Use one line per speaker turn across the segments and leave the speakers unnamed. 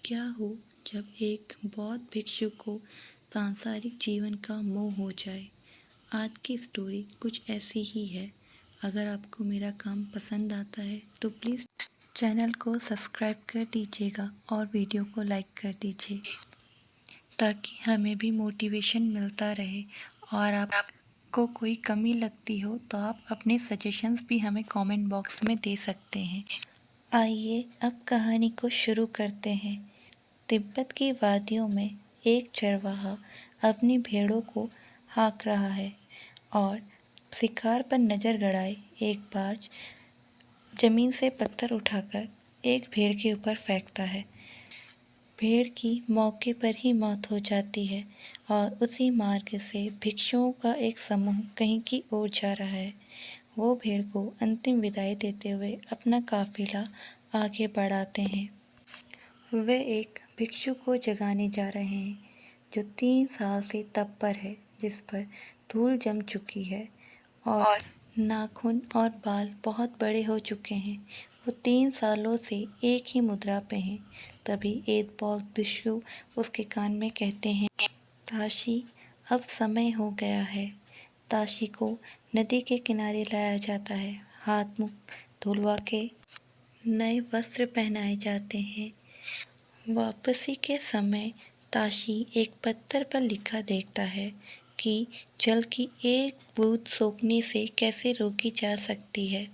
क्या हो जब एक बौद्ध भिक्षु को सांसारिक जीवन का मोह हो जाए। आज की स्टोरी कुछ ऐसी ही है। अगर आपको मेरा काम पसंद आता है तो प्लीज़ चैनल को सब्सक्राइब कर दीजिएगा और वीडियो को लाइक कर दीजिए ताकि हमें भी मोटिवेशन मिलता रहे। और आपको कोई कमी लगती हो तो आप अपने सजेशंस भी हमें कमेंट बॉक्स में दे सकते हैं। आइए अब कहानी को शुरू करते हैं। तिब्बत की वादियों में एक चरवाहा अपनी भेड़ों को हाँक रहा है और शिकार पर नज़र गड़ाए एक बाज जमीन से पत्थर उठाकर एक भेड़ के ऊपर फेंकता है। भेड़ की मौके पर ही मौत हो जाती है और उसी मार्ग से भिक्षुओं का एक समूह कहीं की ओर जा रहा है। वो भेड़ को अंतिम विदाई देते हुए अपना काफिला आगे बढ़ाते हैं। वे एक भिक्षु को जगाने जा रहे हैं जो 3 साल से तप पर है, जिस पर धूल जम चुकी है और नाखून और बाल बहुत बड़े हो चुके हैं। वो 3 सालों से एक ही मुद्रा पे हैं। तभी एक बौद्ध भिक्षु उसके कान में कहते हैं, ताशी, अब समय हो गया है। ताशी को नदी के किनारे लाया जाता है। हाथ मुख धुलवा के नए वस्त्र पहनाए जाते हैं। वापसी के समय ताशी एक पत्थर पर लिखा देखता है कि जल की एक बूंद सोखने से कैसे रोकी जा सकती है।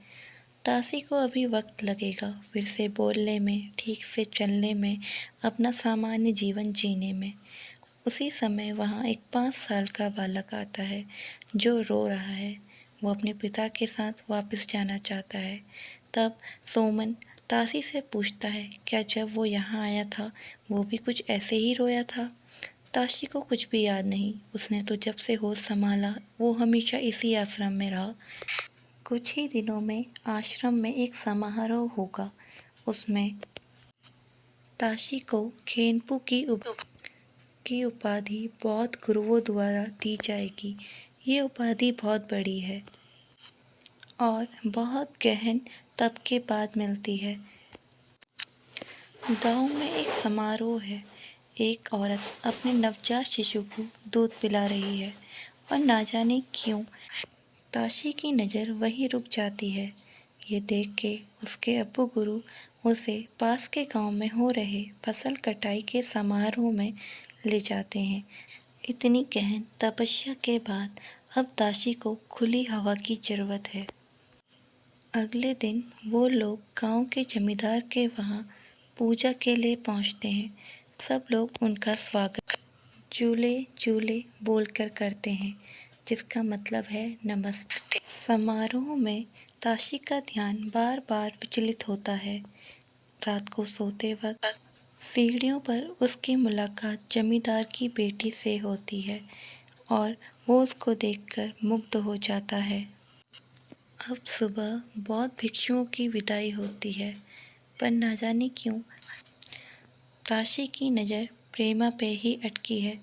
ताशी को अभी वक्त लगेगा फिर से बोलने में, ठीक से चलने में, अपना सामान्य जीवन जीने में। उसी समय वहाँ एक 5 साल का बालक आता है जो रो रहा है। वो अपने पिता के साथ वापस जाना चाहता है। तब सोमन ताशी से पूछता है, क्या जब वो यहाँ आया था वो भी कुछ ऐसे ही रोया था? ताशी को कुछ भी याद नहीं। उसने तो जब से होश संभाला वो हमेशा इसी आश्रम में रहा। कुछ ही दिनों में आश्रम में एक समारोह होगा। उसमें ताशी को खेनपू की उपाधि बौद्ध गुरुओं द्वारा दी जाएगी। ये उपाधि बहुत बड़ी है और बहुत गहन तप के बाद मिलती है। गांव में एक समारोह है। एक औरत अपने नवजात शिशु को दूध पिला रही है और ना जाने क्यों ताशी की नज़र वहीं रुक जाती है। ये देख के उसके अब्बू गुरु उसे पास के गांव में हो रहे फसल कटाई के समारोह में ले जाते हैं। इतनी गहन तपस्या के बाद अब ताशी को खुली हवा की ज़रूरत है। अगले दिन वो लोग गांव के जमींदार के वहाँ पूजा के लिए पहुँचते हैं। सब लोग उनका स्वागत जूले जूले बोलकर करते हैं, जिसका मतलब है नमस्ते। समारोह में ताशी का ध्यान बार बार विचलित होता है। रात को सोते वक्त सीढ़ियों पर उसकी मुलाकात जमींदार की बेटी से होती है और वो उसको देखकर मुग्ध हो जाता है। अब सुबह बौद्ध भिक्षुओं की विदाई होती है, पर ना जाने क्यों ताशी की नज़र प्रेमा पे ही अटकी है,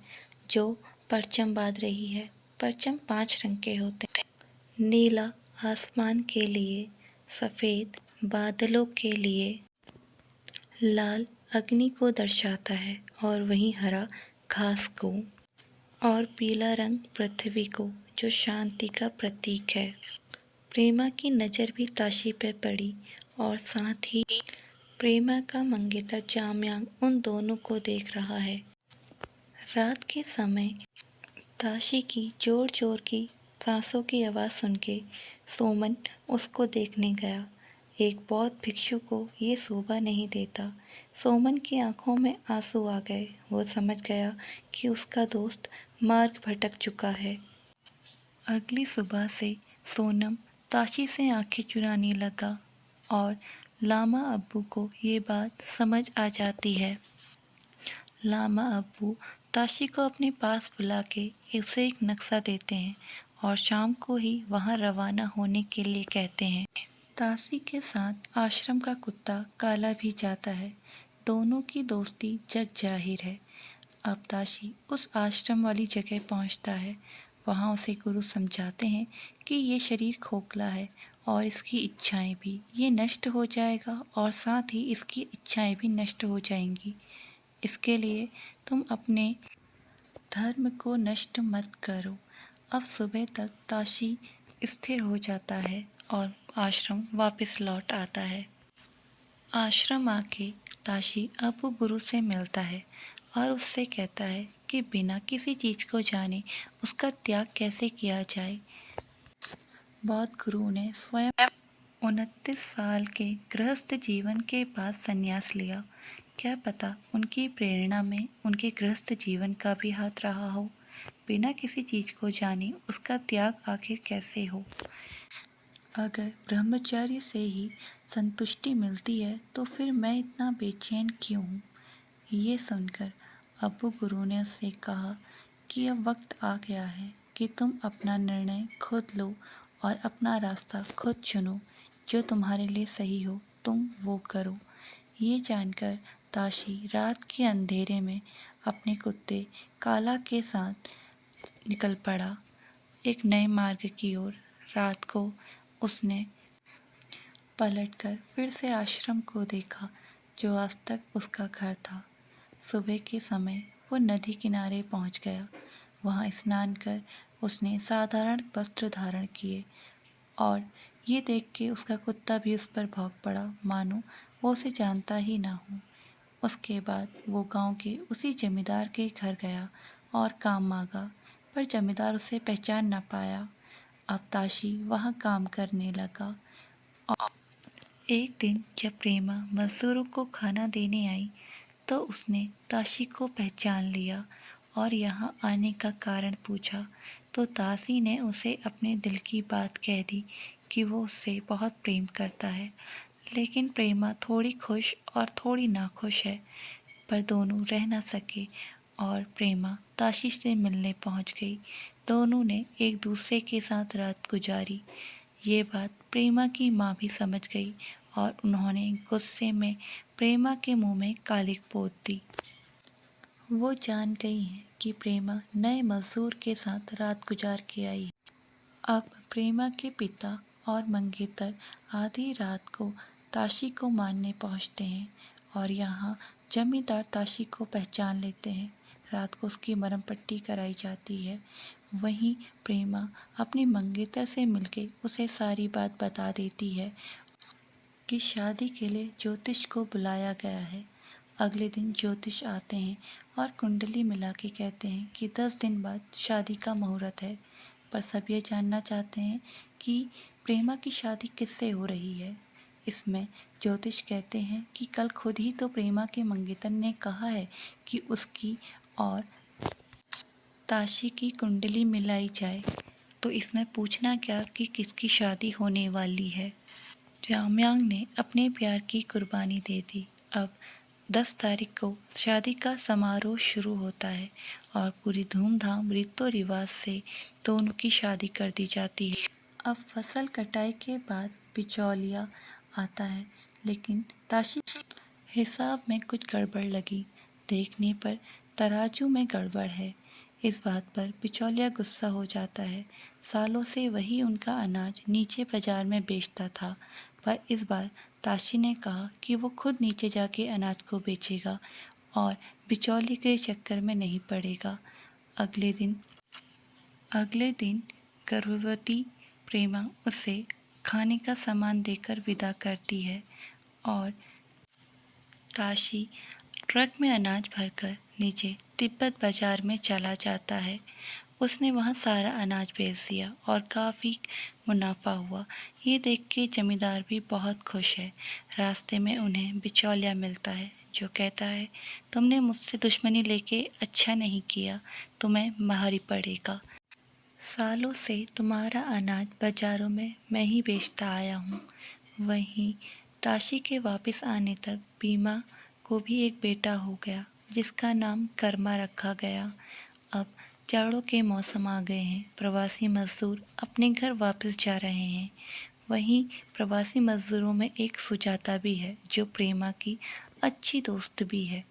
जो परचम बांध रही है। परचम 5 रंग के होते हैं। नीला आसमान के लिए, सफ़ेद बादलों के लिए, लाल अग्नि को दर्शाता है और वहीं हरा घास को, और पीला रंग पृथ्वी को, जो शांति का प्रतीक है। प्रेमा की नज़र भी ताशी पर पड़ी और साथ ही प्रेमा का मंगेतर जामयांग उन दोनों को देख रहा है। रात के समय ताशी की जोर जोर की सांसों की आवाज़ सुन के सोमन उसको देखने गया। एक बौद्ध भिक्षु को ये शोभा नहीं देता। सोमन की आंखों में आंसू आ गए। वो समझ गया कि उसका दोस्त मार्ग भटक चुका है। अगली सुबह से सोनम ताशी से आंखें चुराने लगा और लामा अब्बू को ये बात समझ आ जाती है। लामा अब्बू ताशी को अपने पास बुला के उसे एक नक्शा देते हैं और शाम को ही वहाँ रवाना होने के लिए कहते हैं। ताशी के साथ आश्रम का कुत्ता काला भी जाता है। दोनों की दोस्ती जग जाहिर है। अब ताशी उस आश्रम वाली जगह पहुँचता है। वहाँ उसे गुरु समझाते हैं कि ये शरीर खोखला है और इसकी इच्छाएं भी, ये नष्ट हो जाएगा और साथ ही इसकी इच्छाएं भी नष्ट हो जाएंगी। इसके लिए तुम अपने धर्म को नष्ट मत करो। अब सुबह तक ताशी स्थिर हो जाता है और आश्रम वापस लौट आता है। आश्रम आके ताशी अब गुरु से मिलता है और उससे कहता है कि बिना किसी चीज़ को जाने उसका त्याग कैसे किया जाए। बौद्ध गुरु ने स्वयं 29 साल के गृहस्थ जीवन के बाद संन्यास लिया। क्या पता उनकी प्रेरणा में उनके गृहस्थ जीवन का भी हाथ रहा हो। बिना किसी चीज़ को जाने उसका त्याग आखिर कैसे हो। अगर ब्रह्मचर्य से ही संतुष्टि मिलती है तो फिर मैं इतना बेचैन क्यों हूँ। ये सुनकर अबू गुरु ने उससे कहा कि अब वक्त आ गया है कि तुम अपना निर्णय खुद लो और अपना रास्ता खुद चुनो। जो तुम्हारे लिए सही हो तुम वो करो। ये जानकर ताशी रात के अंधेरे में अपने कुत्ते काला के साथ निकल पड़ा एक नए मार्ग की ओर। रात को उसने पलटकर फिर से आश्रम को देखा जो आज तक उसका घर था। सुबह के समय वो नदी किनारे पहुंच गया। वहां स्नान कर उसने साधारण वस्त्र धारण किए और ये देख के उसका कुत्ता भी उस पर भौंक पड़ा मानो वो उसे जानता ही ना हो। उसके बाद वो गांव के उसी जमींदार के घर गया और काम मांगा, पर जमींदार उसे पहचान ना पाया। अब ताशी वहाँ काम करने लगा। और एक दिन जब प्रेमा मजदूरों को खाना देने आई तो उसने ताशी को पहचान लिया और यहाँ आने का कारण पूछा तो ताशी ने उसे अपने दिल की बात कह दी कि वो उससे बहुत प्रेम करता है। लेकिन प्रेमा थोड़ी खुश और थोड़ी नाखुश है, पर दोनों रह ना सके और प्रेमा ताशी से मिलने पहुंच गई। दोनों ने एक दूसरे के साथ रात गुजारी। ये बात प्रेमा की माँ भी समझ गई और उन्होंने गुस्से में प्रेमा के मुंह में कालिक पोत दी। वो जान गई हैं कि प्रेमा नए मजदूर के साथ रात गुजार के आई है। अब प्रेमा के पिता और मंगेतर आधी रात को ताशी को मारने पहुंचते हैं और यहाँ जमींदार ताशी को पहचान लेते हैं। रात को उसकी मरहम पट्टी कराई जाती है। वहीं प्रेमा अपनी मंगेतर से मिलके उसे सारी बात बता देती है कि शादी के लिए ज्योतिष को बुलाया गया है। अगले दिन ज्योतिष आते हैं और कुंडली मिला के कहते हैं कि 10 दिन बाद शादी का मुहूर्त है। पर सब ये जानना चाहते हैं कि प्रेमा की शादी किससे हो रही है। इसमें ज्योतिष कहते हैं कि कल खुद ही तो प्रेमा के मंगेतर ने कहा है कि उसकी और ताशी की कुंडली मिलाई जाए, तो इसमें पूछना क्या कि किसकी शादी होने वाली है। जामयांग ने अपने प्यार की कुर्बानी दे दी। अब 10 तारीख को शादी का समारोह शुरू होता है और पूरी धूमधाम रीतो रिवाज से दोनों की शादी कर दी जाती है। अब फसल कटाई के बाद बिचौलिया आता है, लेकिन ताशी हिसाब में कुछ गड़बड़ लगी। देखने पर तराजू में गड़बड़ है। इस बात पर बिचौलिया गुस्सा हो जाता है। सालों से वही उनका अनाज नीचे बाजार में बेचता था, पर इस बार ताशी ने कहा कि वो खुद नीचे जाके अनाज को बेचेगा और बिचौली के चक्कर में नहीं पड़ेगा। अगले दिन गर्भवती प्रेमा उसे खाने का सामान देकर विदा करती है और ताशी ट्रक में अनाज भरकर नीचे तिब्बत बाजार में चला जाता है। उसने वहाँ सारा अनाज बेच दिया और काफ़ी मुनाफा हुआ। ये देख के जमींदार भी बहुत खुश है। रास्ते में उन्हें बिचौलिया मिलता है जो कहता है, तुमने मुझसे दुश्मनी लेके अच्छा नहीं किया, तुम्हें भारी पड़ेगा। सालों से तुम्हारा अनाज बाजारों में मैं ही बेचता आया हूँ। वहीं ताशी के वापस आने तक बीमा को भी एक बेटा हो गया जिसका नाम कर्मा रखा गया। अब जाड़ों के मौसम आ गए हैं। प्रवासी मजदूर अपने घर वापस जा रहे हैं। वहीं प्रवासी मजदूरों में एक सुजाता भी है जो प्रेमा की अच्छी दोस्त भी है।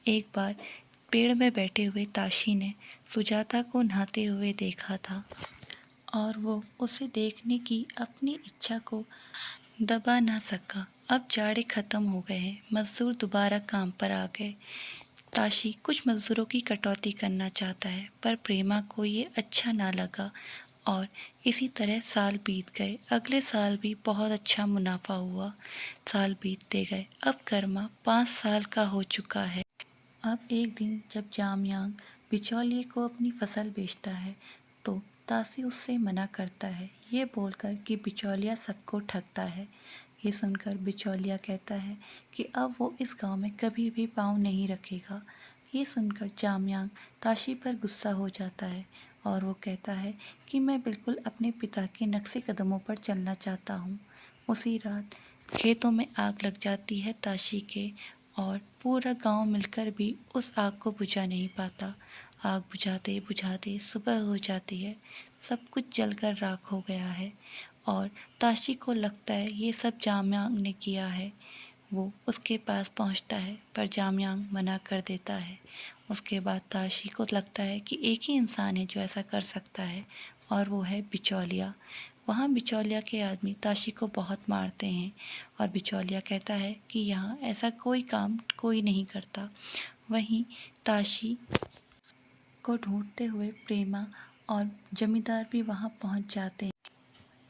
एक बार पेड़ में बैठे हुए ताशी ने सुजाता को नहाते हुए देखा था और वो उसे देखने की अपनी इच्छा को दबा ना सका। अब जाड़े खत्म हो गए हैं। मजदूर दोबारा काम पर आ गए। ताशी कुछ मज़दूरों की कटौती करना चाहता है, पर प्रेमा को ये अच्छा ना लगा और इसी तरह साल बीत गए। अगले साल भी बहुत अच्छा मुनाफा हुआ। साल बीतते गए। अब कर्मा 5 साल का हो चुका है। अब एक दिन जब जामयांग बिचौलिए को अपनी फसल बेचता है, तो ताशी उससे मना करता है, ये बोलकर कि बिचौलिया सबको ठगता है। ये सुनकर बिचौलिया कहता है कि अब वो इस गांव में कभी भी पाँव नहीं रखेगा। ये सुनकर जामयांग ताशी पर गुस्सा हो जाता है और वो कहता है कि मैं बिल्कुल अपने पिता के नक्शे कदमों पर चलना चाहता हूँ। उसी रात खेतों में आग लग जाती है ताशी के, और पूरा गांव मिलकर भी उस आग को बुझा नहीं पाता। आग बुझाते बुझाते सुबह हो जाती है। सब कुछ जलकर राख हो गया है और ताशी को लगता है ये सब जामयांग ने किया है। वो उसके पास पहुंचता है, पर जामयांग मना कर देता है। उसके बाद ताशी को लगता है कि एक ही इंसान है जो ऐसा कर सकता है, और वो है बिचौलिया। वहाँ बिचौलिया के आदमी ताशी को बहुत मारते हैं और बिचौलिया कहता है कि यहाँ ऐसा कोई काम कोई नहीं करता। वहीं ताशी को ढूंढते हुए प्रेमा और जमींदार भी वहाँ पहुँच जाते हैं।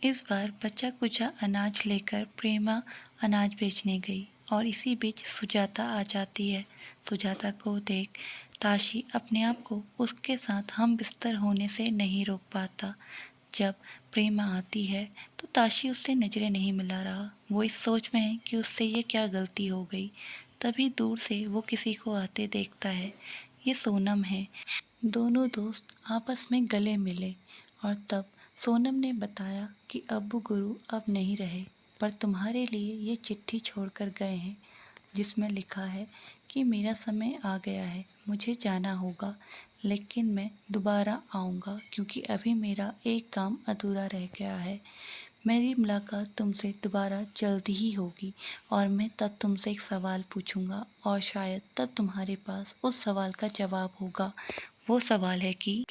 इस बार बचा कुचा अनाज लेकर प्रेमा अनाज बेचने गई और इसी बीच सुजाता आ जाती है। सुजाता को देख ताशी अपने आप को उसके साथ हम बिस्तर होने से नहीं रोक पाता। जब प्रेमा आती है तो ताशी उससे नजरें नहीं मिला रहा। वो इस सोच में है कि उससे ये क्या गलती हो गई। तभी दूर से वो किसी को आते देखता है। ये सोनम है। दोनों दोस्त आपस में गले मिले और तब सोनम ने बताया कि अब्बू गुरु अब नहीं रहे, पर तुम्हारे लिए ये चिट्ठी छोड़कर गए हैं, जिसमें लिखा है कि मेरा समय आ गया है, मुझे जाना होगा, लेकिन मैं दोबारा आऊँगा क्योंकि अभी मेरा एक काम अधूरा रह गया है। मेरी मुलाकात तुमसे दोबारा जल्दी ही होगी और मैं तब तुमसे एक सवाल पूछूंगा और शायद तब तुम्हारे पास उस सवाल का जवाब होगा। वो सवाल है कि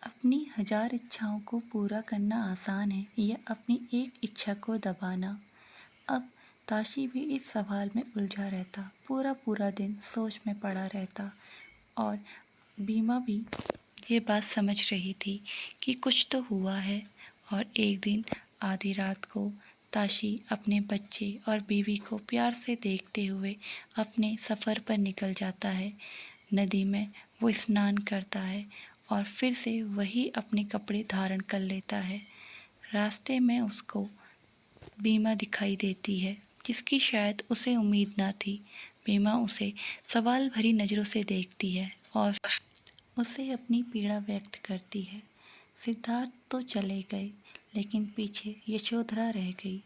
अपनी 1000 इच्छाओं को पूरा करना आसान है या अपनी एक इच्छा को दबाना। अब ताशी भी इस सवाल में उलझा रहता, पूरा पूरा दिन सोच में पड़ा रहता, और बीमा भी ये बात समझ रही थी कि कुछ तो हुआ है। और एक दिन आधी रात को ताशी अपने बच्चे और बीवी को प्यार से देखते हुए अपने सफ़र पर निकल जाता है। नदी में वो स्नान करता है और फिर से वही अपने कपड़े धारण कर लेता है। रास्ते में उसको बीमा दिखाई देती है, जिसकी शायद उसे उम्मीद ना थी। बीमा उसे सवाल भरी नज़रों से देखती है और उसे अपनी पीड़ा व्यक्त करती है। सिद्धार्थ तो चले गए, लेकिन पीछे यशोधरा रह गई।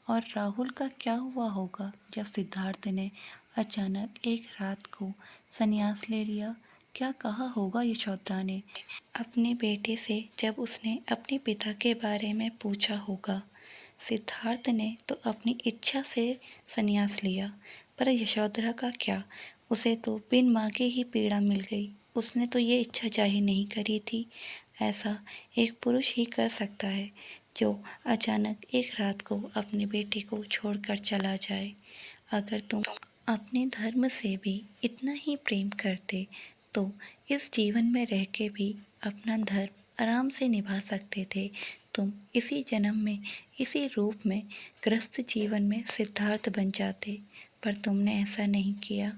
और राहुल का क्या हुआ होगा जब सिद्धार्थ ने अचानक एक रात को संन्यास ले लिया? क्या कहा होगा यशोधरा ने अपने बेटे से जब उसने अपने पिता के बारे में पूछा होगा? सिद्धार्थ ने तो अपनी इच्छा से संन्यास लिया, पर यशोधरा का क्या? उसे तो बिन मांगे ही पीड़ा मिल गई। उसने तो ये इच्छा जाहिर नहीं करी थी। ऐसा एक पुरुष ही कर सकता है जो अचानक एक रात को अपने बेटे को छोड़कर चला जाए। अगर तुम अपने धर्म से भी इतना ही प्रेम करते तो इस जीवन में रह के भी अपना धर्म आराम से निभा सकते थे। तुम इसी जन्म में इसी रूप में गृहस्थ जीवन में सिद्धार्थ बन जाते, पर तुमने ऐसा नहीं किया।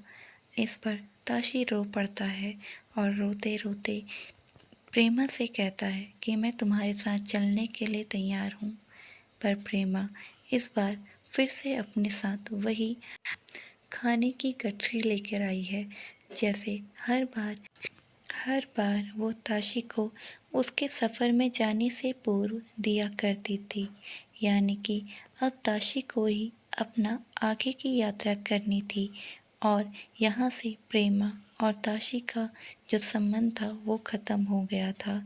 इस पर ताशी रो पड़ता है और रोते रोते प्रेमा से कहता है कि मैं तुम्हारे साथ चलने के लिए तैयार हूँ। पर प्रेमा इस बार फिर से अपने साथ वही खाने की गठरी लेकर आई है, जैसे हर बार वो ताशी को उसके सफ़र में जाने से पूर्व दिया करती थी। यानी कि अब ताशी को ही अपना आगे की यात्रा करनी थी और यहाँ से प्रेमा और ताशी का जो संबंध था वो ख़त्म हो गया था।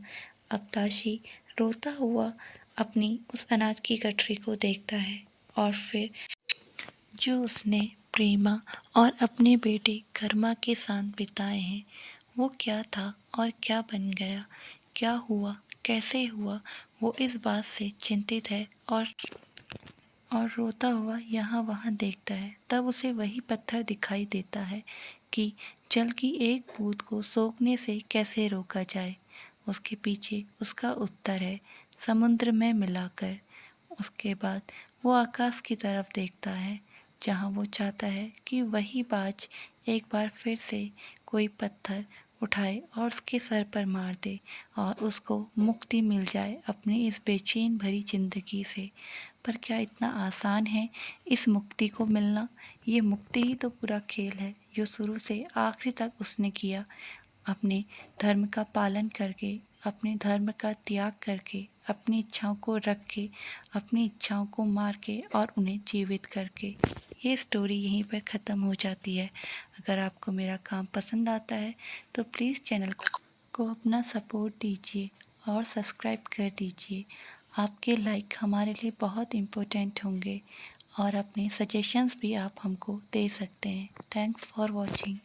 अब ताशी रोता हुआ अपनी उस अनाज की गठरी को देखता है और फिर जो उसने प्रेमा और अपने बेटे कर्मा के साथ बिताए हैं वो क्या था और क्या बन गया, क्या हुआ, कैसे हुआ, वो इस बात से चिंतित है और रोता हुआ यहाँ वहाँ देखता है। तब उसे वही पत्थर दिखाई देता है कि जल की एक बूंद को सोखने से कैसे रोका जाए। उसके पीछे उसका उत्तर है समुद्र में मिलाकर। उसके बाद वो आकाश की तरफ देखता है जहाँ वो चाहता है कि वही बाज एक बार फिर से कोई पत्थर उठाए और उसके सर पर मार दे और उसको मुक्ति मिल जाए अपनी इस बेचैन भरी जिंदगी से। पर क्या इतना आसान है इस मुक्ति को मिलना? ये मुक्ति ही तो पूरा खेल है जो शुरू से आखिरी तक उसने किया, अपने धर्म का पालन करके, अपने धर्म का त्याग करके, अपनी इच्छाओं को रख के, अपनी इच्छाओं को मार के और उन्हें जीवित करके। ये स्टोरी यहीं पर ख़त्म हो जाती है। अगर आपको मेरा काम पसंद आता है तो प्लीज़ चैनल को अपना सपोर्ट दीजिए और सब्सक्राइब कर दीजिए। आपके लाइक हमारे लिए बहुत इम्पोर्टेंट होंगे और अपने सजेशंस भी आप हमको दे सकते हैं। Thanks for watching.